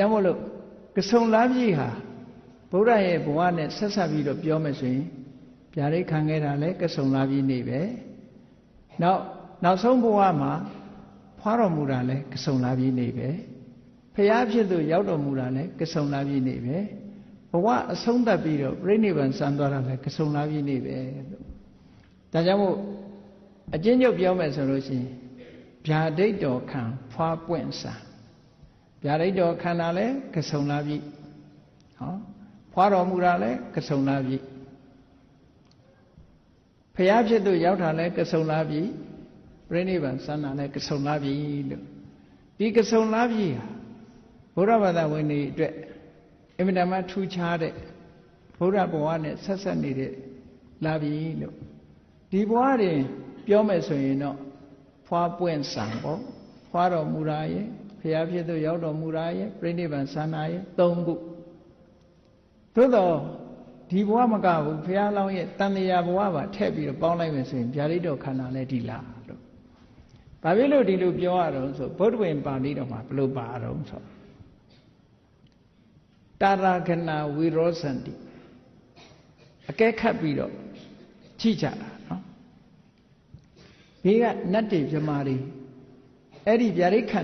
ကြောင့်မို့လို့ကဆုံလားပြည့်ဟာဗုဒ္ဓရဲ့ဘဝနဲ့ဆက်ဆက်ပြီးတော့ပြောမယ်ဆိုရင်ဗျာဒိတ်ခံခဲ့တာလဲကဆုံလားပြည့်နေပဲနောက်ဆုံးဘဝမှာဖွားတော်မူတာလဲကဆုံလားပြည့်နေပဲဖရာဖြစ်သူရောက်တော်မူတာလဲကဆုံလားပြည့်နေပဲဘဝအဆုံးသတ်ပြီးတော့ပြိဋိဘံစံသွားတာလဲကဆုံလားပြည့်နေပဲလို့ဒါကြောင့်မို့အကျဉ်းချုပ်ပြောမယ်ဆိုလို့ရှိရင်ဗျာဒိတ်တော်ခံဖွားပွင့်စံဗျာဒိတ်တော်ခန္ဓာလဲကဆုံလားပြည့်ဟောဖွားတော်မူတာလဲကဆုံလားပြည့်ဖရာဖြစ်သူရောက်တာလဲကဆုံလားပြည့်ပြိဋိဘံစံတာလဲကဆုံလားပြည့်လို့ဒီကဆုံလားပြည့်ဟာဘုရားဘာသာဝင်တွေအတွက်အင်မတန်မှထူးခြားတဲ့ဘုရားဘဝနဲ့ဆက်ဆက်နေတဲ့လာပြီလို့ဒီဘဝတွင်ပြောမယ်ဆိုရင်တော့ဖွားပွင့်စံပေါ့ဖွားတော်မူတာရဲ့ဖရာဖြစ်သူရောက်တော်မူတာရဲ့ပြိဋိဘံစံတာရဲ့၃ခုသို့တော့ဒီဘဝမကဘူးဖရာလောင်းရဲ့တန်တရားဘဝပါထည့်ပြီးတော့ပေါင်းလိုက်မယ်ဆိုရင်ဗျာဒိတ်တော်ခန္ဓာလည်းဒီလားလို့ဘာဖြစ်လို့ဒီလိုပြောရတော့ဆိုဗုဒ္ဓဝင်ပါဠိတော်မှာဘယ်လိုပါတော့ဆိုတာရခဏဝိရောစန္တိအကဲခတ်ပြီးတော့ကြည့်ကြတာနော်ဒီကနတ်တွေမြမာတွေအဲ့ဒီဗျာဒိတ်ခ